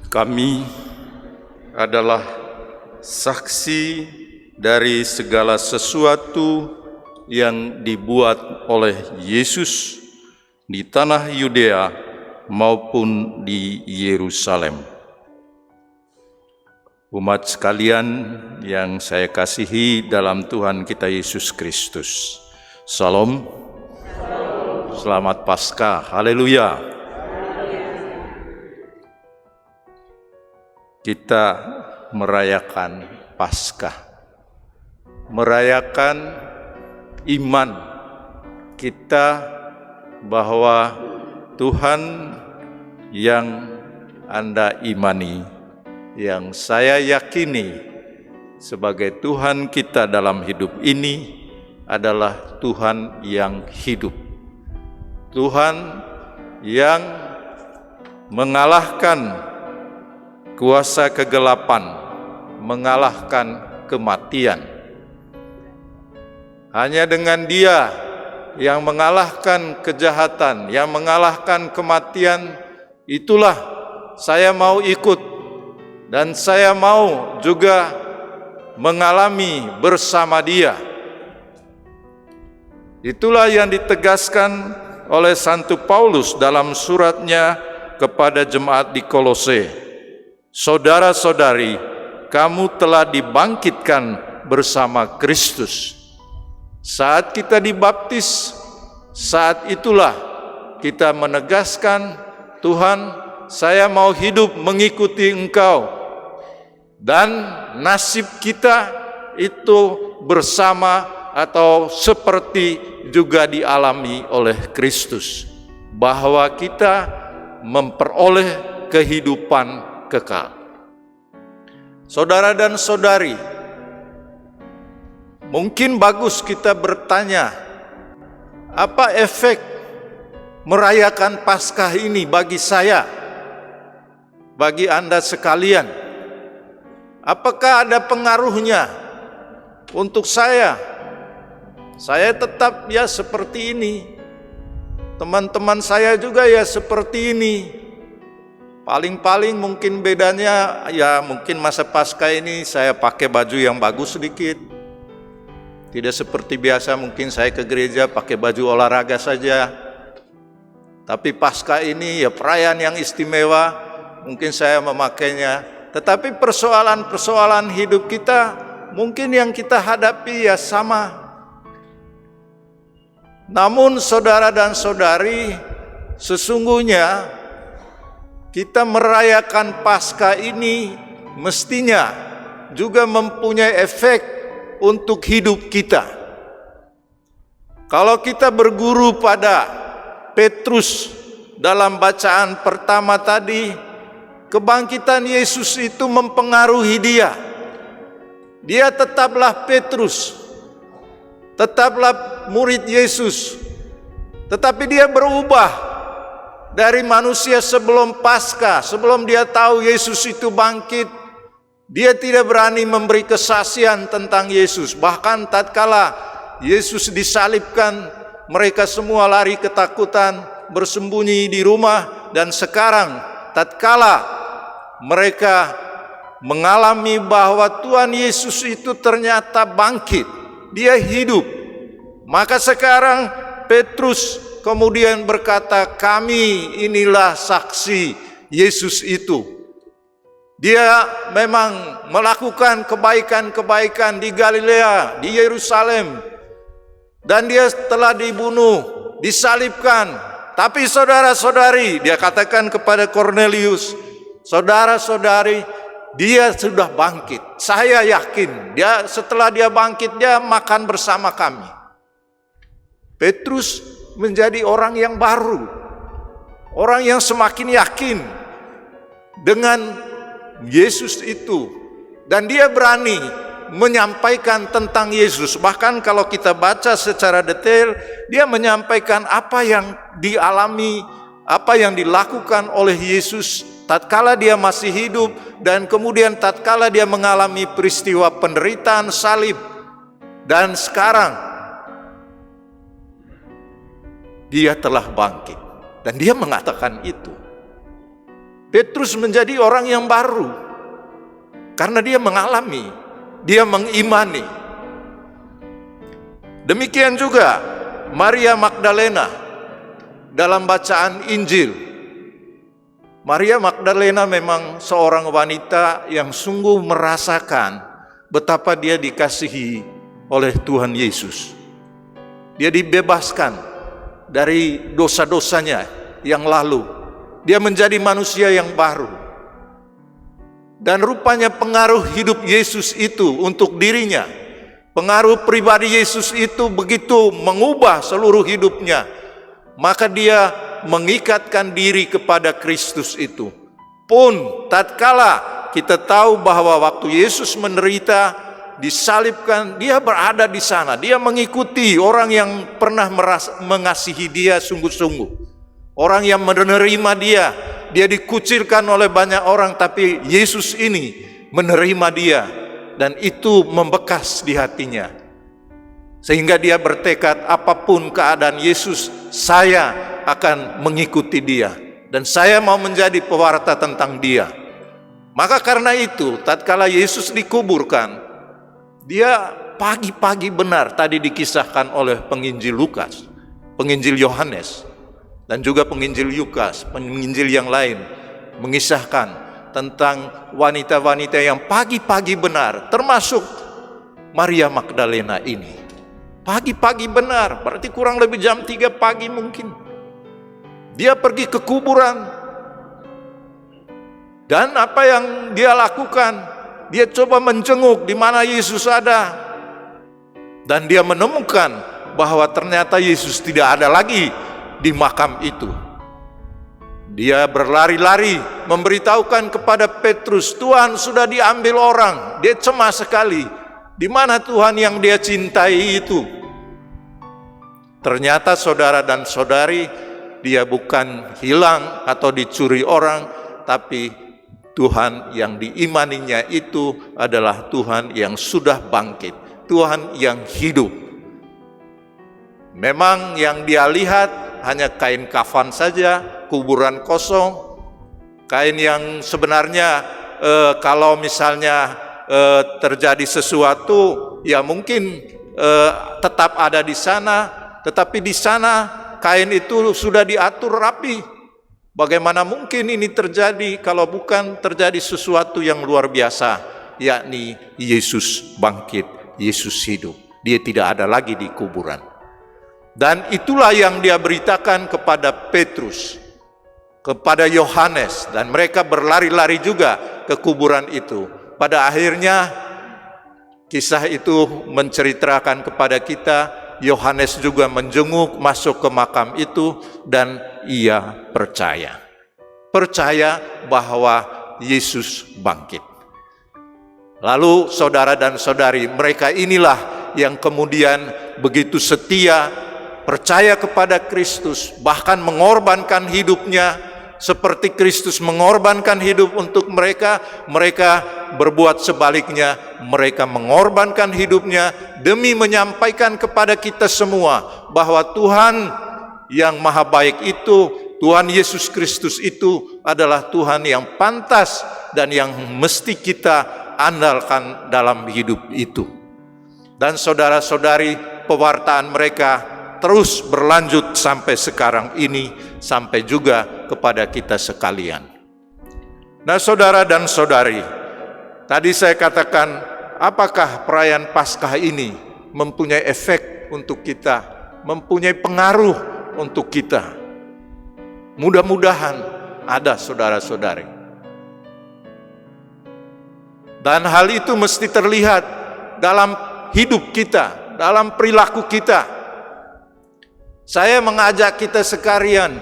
Kami adalah saksi dari segala sesuatu yang dibuat oleh Yesus di tanah Yudea maupun di Yerusalem. Umat sekalian yang saya kasihi dalam Tuhan kita Yesus Kristus. Salam. Selamat Paskah. Haleluya. Kita merayakan Paskah, merayakan iman kita bahwa Tuhan yang Anda imani, yang saya yakini sebagai Tuhan kita dalam hidup ini adalah Tuhan yang hidup, Tuhan yang mengalahkan kuasa kegelapan, mengalahkan kematian. Hanya dengan Dia yang mengalahkan kejahatan, yang mengalahkan kematian, itulah saya mau ikut dan saya mau juga mengalami bersama Dia. Itulah yang ditegaskan oleh Santo Paulus dalam suratnya kepada jemaat di Kolose. Saudara-saudari, kamu telah dibangkitkan bersama Kristus. Saat kita dibaptis, saat itulah kita menegaskan, Tuhan, saya mau hidup mengikuti Engkau. Dan nasib kita itu bersama atau seperti juga dialami oleh Kristus, bahwa kita memperoleh kehidupan kekal. Saudara dan saudari, mungkin bagus kita bertanya, apa efek merayakan Paskah ini bagi saya, bagi Anda sekalian? Apakah ada pengaruhnya untuk saya? Saya tetap ya seperti ini, teman-teman saya juga ya seperti ini. Paling-paling mungkin bedanya ya mungkin masa Paskah ini saya pakai baju yang bagus sedikit. Tidak seperti biasa mungkin saya ke gereja pakai baju olahraga saja. Tapi Paskah ini ya perayaan yang istimewa, mungkin saya memakainya. Tetapi persoalan-persoalan hidup kita mungkin yang kita hadapi ya sama. Namun saudara dan saudari, sesungguhnya kita merayakan Paskah ini mestinya juga mempunyai efek untuk hidup kita. Kalau kita berguru pada Petrus dalam bacaan pertama tadi, kebangkitan Yesus itu mempengaruhi dia. Dia tetaplah Petrus, tetaplah murid Yesus, tetapi dia berubah dari manusia sebelum Paskah, sebelum dia tahu Yesus itu bangkit. Dia tidak berani memberi kesaksian tentang Yesus. Bahkan tatkala Yesus disalibkan, mereka semua lari ketakutan, bersembunyi di rumah. Dan sekarang tatkala mereka mengalami bahwa Tuhan Yesus itu ternyata bangkit, dia hidup, maka sekarang Petrus kemudian berkata, kami inilah saksi Yesus itu. Dia memang melakukan kebaikan-kebaikan di Galilea, di Yerusalem. Dan dia telah dibunuh, disalibkan. Tapi saudara-saudari, dia katakan kepada Kornelius, saudara-saudari, dia sudah bangkit. Saya yakin, setelah dia bangkit, dia makan bersama kami. Petrus menjadi orang yang baru, orang yang semakin yakin dengan Yesus itu, dan dia berani menyampaikan tentang Yesus. Bahkan kalau kita baca secara detail, dia menyampaikan apa yang dialami, apa yang dilakukan oleh Yesus tatkala dia masih hidup, dan kemudian tatkala dia mengalami peristiwa penderitaan salib, dan sekarang dia telah bangkit. Dan dia mengatakan itu. Petrus menjadi orang yang baru karena dia mengalami, dia mengimani. Demikian juga Maria Magdalena dalam bacaan Injil. Maria Magdalena memang seorang wanita yang sungguh merasakan betapa dia dikasihi oleh Tuhan Yesus. Dia dibebaskan dari dosa-dosanya yang lalu. Dia menjadi manusia yang baru. Dan rupanya pengaruh hidup Yesus itu untuk dirinya, pengaruh pribadi Yesus itu begitu mengubah seluruh hidupnya. Maka dia mengikatkan diri kepada Kristus itu. Pun tatkala kita tahu bahwa waktu Yesus menderita, disalibkan, dia berada di sana. Dia mengikuti orang yang pernah mengasihi dia sungguh-sungguh. Orang yang menerima dia. Dia dikucilkan oleh banyak orang, tapi Yesus ini menerima dia. Dan itu membekas di hatinya. Sehingga dia bertekad, apapun keadaan Yesus, saya akan mengikuti dia. Dan saya mau menjadi pewarta tentang dia. Maka karena itu, tatkala Yesus dikuburkan, dia pagi-pagi benar tadi dikisahkan oleh penginjil Lukas, penginjil Yohanes, dan juga penginjil Lukas, penginjil yang lain mengisahkan tentang wanita-wanita yang pagi-pagi benar, termasuk Maria Magdalena ini. Pagi-pagi benar, berarti kurang lebih jam 3 pagi mungkin. Dia pergi ke kuburan. Dan apa yang dia lakukan? Dia coba menjenguk di mana Yesus ada. Dan dia menemukan bahwa ternyata Yesus tidak ada lagi di makam itu. Dia berlari-lari memberitahukan kepada Petrus, Tuhan sudah diambil orang. Dia cemas sekali. Di mana Tuhan yang dia cintai itu? Ternyata saudara dan saudari, dia bukan hilang atau dicuri orang, tapi Tuhan yang diimaninya itu adalah Tuhan yang sudah bangkit, Tuhan yang hidup. Memang yang dia lihat hanya kain kafan saja, kuburan kosong, kain yang sebenarnya kalau misalnya terjadi sesuatu, ya mungkin tetap ada di sana, tetapi di sana kain itu sudah diatur rapi. Bagaimana mungkin ini terjadi kalau bukan terjadi sesuatu yang luar biasa, yakni Yesus bangkit, Yesus hidup. Dia tidak ada lagi di kuburan. Dan itulah yang dia beritakan kepada Petrus, kepada Yohanes, dan mereka berlari-lari juga ke kuburan itu. Pada akhirnya kisah itu menceritakan kepada kita, Yohanes juga menjenguk masuk ke makam itu dan ia percaya. Percaya bahwa Yesus bangkit. Lalu saudara dan saudari, mereka inilah yang kemudian begitu setia, percaya kepada Kristus, bahkan mengorbankan hidupnya seperti Kristus mengorbankan hidup untuk mereka. Mereka berbuat sebaliknya, mereka mengorbankan hidupnya demi menyampaikan kepada kita semua bahwa Tuhan yang maha baik itu, Tuhan Yesus Kristus itu adalah Tuhan yang pantas dan yang mesti kita andalkan dalam hidup itu. Dan saudara-saudari, pewartaan mereka terus berlanjut sampai sekarang ini, sampai juga kepada kita sekalian. Nah saudara dan saudari, tadi saya katakan, apakah perayaan Paskah ini mempunyai efek untuk kita, mempunyai pengaruh untuk kita? Mudah-mudahan ada saudara-saudari. Dan hal itu mesti terlihat dalam hidup kita, dalam perilaku kita. Saya mengajak kita sekalian,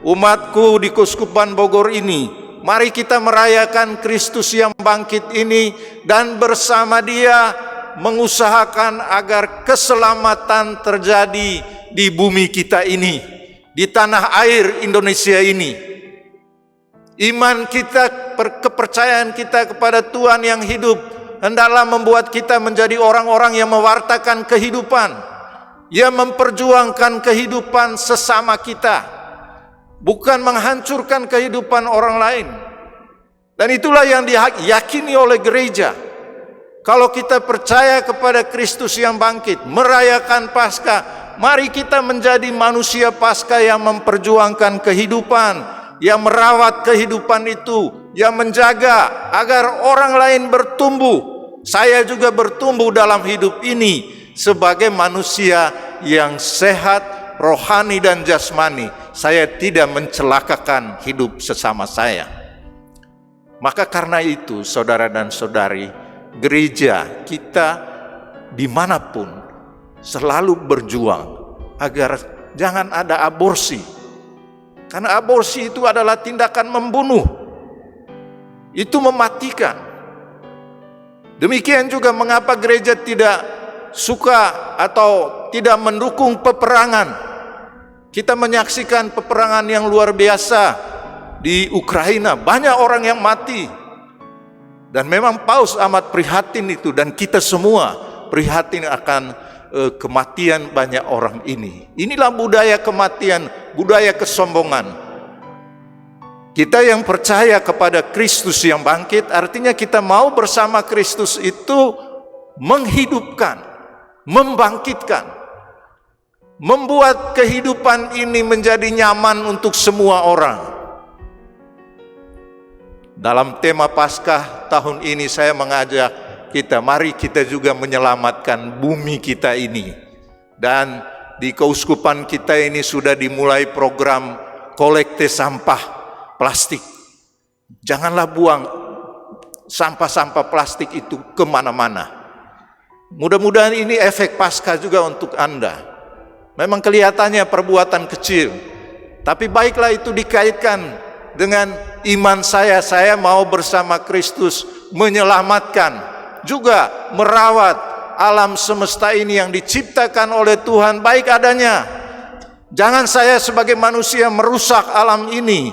umatku di Keuskupan Bogor ini, mari kita merayakan Kristus yang bangkit ini dan bersama Dia mengusahakan agar keselamatan terjadi di bumi kita ini, di tanah air Indonesia ini. Iman kita, kepercayaan kita kepada Tuhan yang hidup hendaklah membuat kita menjadi orang-orang yang mewartakan kehidupan, yang memperjuangkan kehidupan sesama kita. bukan menghancurkan kehidupan orang lain. Dan itulah yang diyakini oleh gereja. Kalau kita percaya kepada Kristus yang bangkit, merayakan Paskah, mari kita menjadi manusia Paskah yang memperjuangkan kehidupan, yang merawat kehidupan itu, yang menjaga agar orang lain bertumbuh. Saya juga bertumbuh dalam hidup ini sebagai manusia yang sehat, rohani dan jasmani. Saya tidak mencelakakan hidup sesama saya. Maka karena itu, saudara dan saudari, gereja kita dimanapun selalu berjuang agar jangan ada aborsi. Karena aborsi itu adalah tindakan membunuh. Itu mematikan. Demikian juga mengapa gereja tidak suka atau tidak mendukung peperangan. Kita menyaksikan peperangan yang luar biasa di Ukraina, banyak orang yang mati. Dan memang Paus amat prihatin itu, dan kita semua prihatin akan kematian banyak orang ini. Inilah budaya kematian, budaya kesombongan. Kita yang percaya kepada Kristus yang bangkit, artinya kita mau bersama Kristus itu menghidupkan, membangkitkan, membuat kehidupan ini menjadi nyaman untuk semua orang. Dalam tema Paskah tahun ini saya mengajak kita, mari kita juga menyelamatkan bumi kita ini. Dan di keuskupan kita ini sudah dimulai program kolekte sampah plastik. Janganlah buang sampah-sampah plastik itu kemana-mana. Mudah-mudahan ini efek Paskah juga untuk Anda. Memang kelihatannya perbuatan kecil, tapi baiklah itu dikaitkan dengan iman saya mau bersama Kristus menyelamatkan, juga merawat alam semesta ini yang diciptakan oleh Tuhan baik adanya. Jangan saya sebagai manusia merusak alam ini.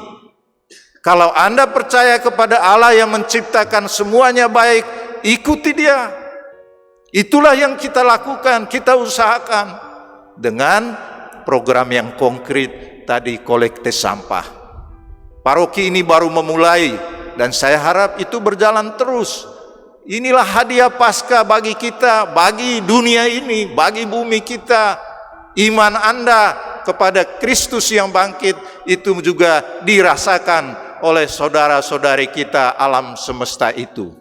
Kalau Anda percaya kepada Allah yang menciptakan semuanya baik, ikuti Dia. Itulah yang kita lakukan, kita usahakan dengan program yang konkret tadi, kolekte sampah. Paroki ini baru memulai dan saya harap itu berjalan terus. Inilah hadiah Paskah bagi kita, bagi dunia ini, bagi bumi kita. Iman Anda kepada Kristus yang bangkit itu juga dirasakan oleh saudara-saudari kita alam semesta itu.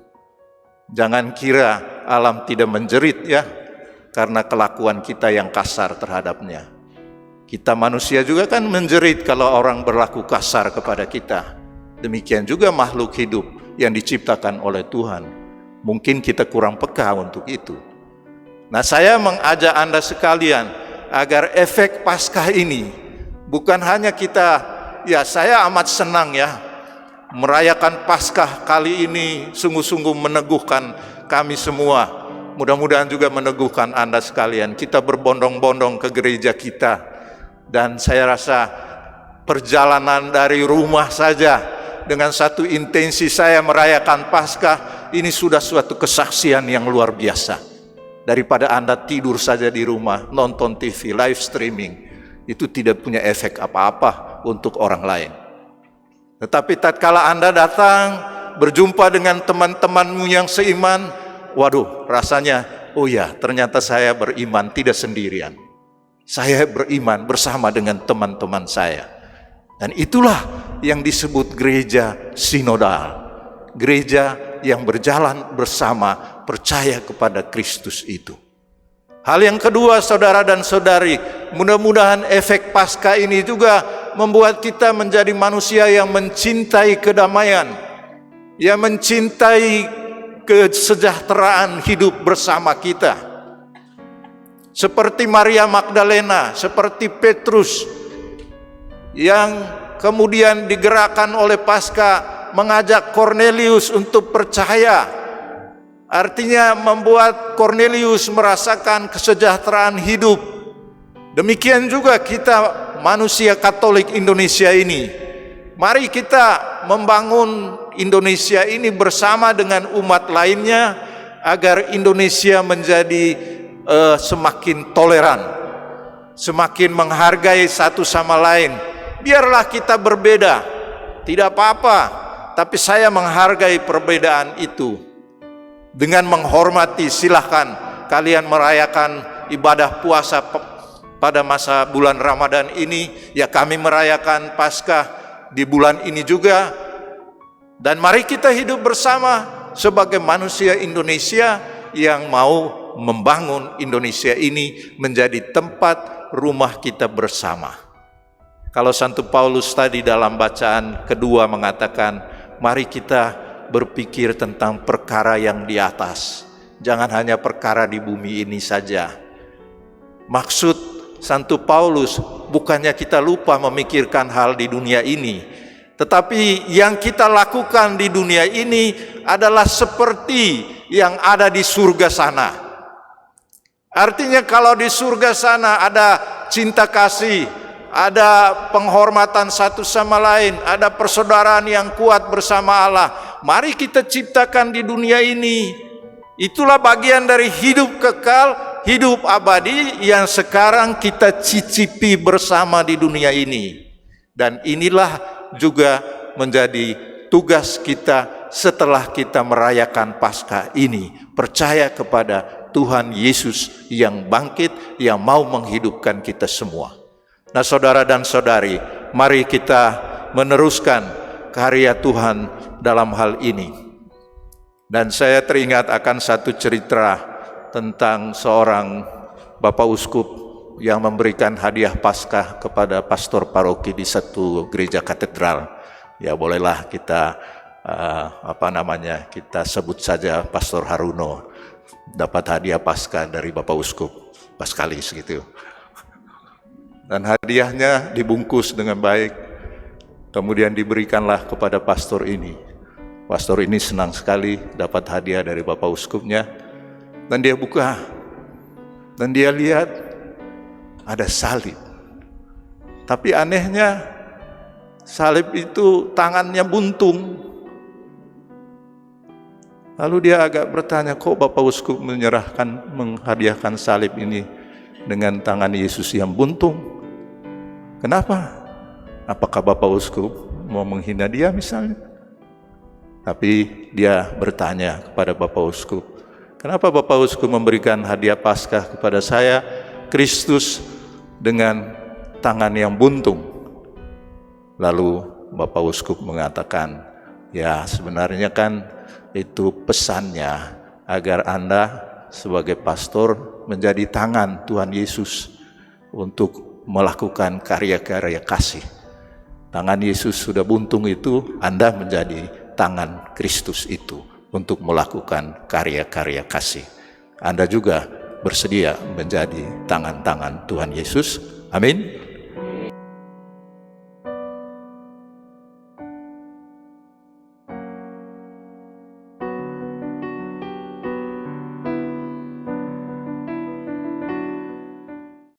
Jangan kira alam tidak menjerit ya, karena kelakuan kita yang kasar terhadapnya. Kita manusia juga kan menjerit kalau orang berlaku kasar kepada kita. Demikian juga makhluk hidup yang diciptakan oleh Tuhan. Mungkin kita kurang peka untuk itu. Nah, saya mengajak Anda sekalian agar efek Paskah ini bukan hanya kita, ya saya amat senang ya merayakan Paskah kali ini, sungguh-sungguh meneguhkan kami semua. Mudah-mudahan juga meneguhkan Anda sekalian. Kita berbondong-bondong ke gereja kita. Dan saya rasa perjalanan dari rumah saja dengan satu intensi saya merayakan Paskah, ini sudah suatu kesaksian yang luar biasa. Daripada Anda tidur saja di rumah, nonton TV, live streaming, itu tidak punya efek apa-apa untuk orang lain. Tetapi tatkala Anda datang, berjumpa dengan teman-temanmu yang seiman, waduh, rasanya, oh ya, ternyata saya beriman tidak sendirian. Saya beriman bersama dengan teman-teman saya. Dan itulah yang disebut gereja sinodal. Gereja yang berjalan bersama, percaya kepada Kristus itu. Hal yang kedua, saudara dan saudari, mudah-mudahan efek Paskah ini juga membuat kita menjadi manusia yang mencintai kedamaian, yang mencintai kesejahteraan hidup bersama kita. Seperti Maria Magdalena, seperti Petrus yang kemudian digerakkan oleh Paskah mengajak Kornelius untuk percaya. Artinya membuat Kornelius merasakan kesejahteraan hidup. Demikian juga kita manusia Katolik Indonesia ini. Mari kita membangun Indonesia ini bersama dengan umat lainnya agar Indonesia menjadi semakin toleran, semakin menghargai satu sama lain, biarlah kita berbeda, tidak apa-apa, tapi saya menghargai perbedaan itu. Dengan menghormati, silahkan kalian merayakan ibadah puasa pada masa bulan Ramadan ini, ya kami merayakan Paskah di bulan ini juga. Dan mari kita hidup bersama sebagai manusia Indonesia yang mau membangun Indonesia ini menjadi tempat rumah kita bersama. Kalau Santo Paulus tadi dalam bacaan kedua mengatakan, mari kita berpikir tentang perkara yang di atas, jangan hanya perkara di bumi ini saja. Maksud Santo Paulus bukannya kita lupa memikirkan hal di dunia ini, tetapi yang kita lakukan di dunia ini adalah seperti yang ada di surga sana. Artinya kalau di surga sana ada cinta kasih, ada penghormatan satu sama lain, ada persaudaraan yang kuat bersama Allah. Mari kita ciptakan di dunia ini. Itulah bagian dari hidup kekal, hidup abadi yang sekarang kita cicipi bersama di dunia ini. Dan inilah juga menjadi tugas kita setelah kita merayakan Paskah ini. Percaya kepada Tuhan Yesus yang bangkit, yang mau menghidupkan kita semua. Nah, saudara dan saudari, mari kita meneruskan karya Tuhan dalam hal ini. Dan saya teringat akan satu cerita tentang seorang Bapak Uskup yang memberikan hadiah Paskah kepada pastor paroki di satu gereja katedral. Ya bolehlah kita kita sebut saja Pastor Haruno dapat hadiah Paskah dari Bapak Uskup Paskalis gitu. Dan hadiahnya dibungkus dengan baik, kemudian diberikanlah kepada pastor ini. Pastor ini senang sekali dapat hadiah dari Bapak Uskupnya, dan dia buka, dan dia lihat ada salib. Tapi anehnya, salib itu tangannya buntung. Lalu dia agak bertanya, kok Bapak Uskup menghadiahkan salib ini dengan tangan Yesus yang buntung? Kenapa? Apakah Bapak Uskup mau menghina dia misalnya? Tapi dia bertanya kepada Bapak Uskup, kenapa Bapak Uskup memberikan hadiah Paskah kepada saya, Kristus dengan tangan yang buntung? Lalu Bapak Uskup mengatakan, ya sebenarnya kan itu pesannya agar Anda sebagai pastor menjadi tangan Tuhan Yesus untuk melakukan karya-karya kasih. Tangan Yesus sudah buntung itu, Anda menjadi tangan Kristus itu untuk melakukan karya-karya kasih. Anda juga bersedia menjadi tangan-tangan Tuhan Yesus. Amin.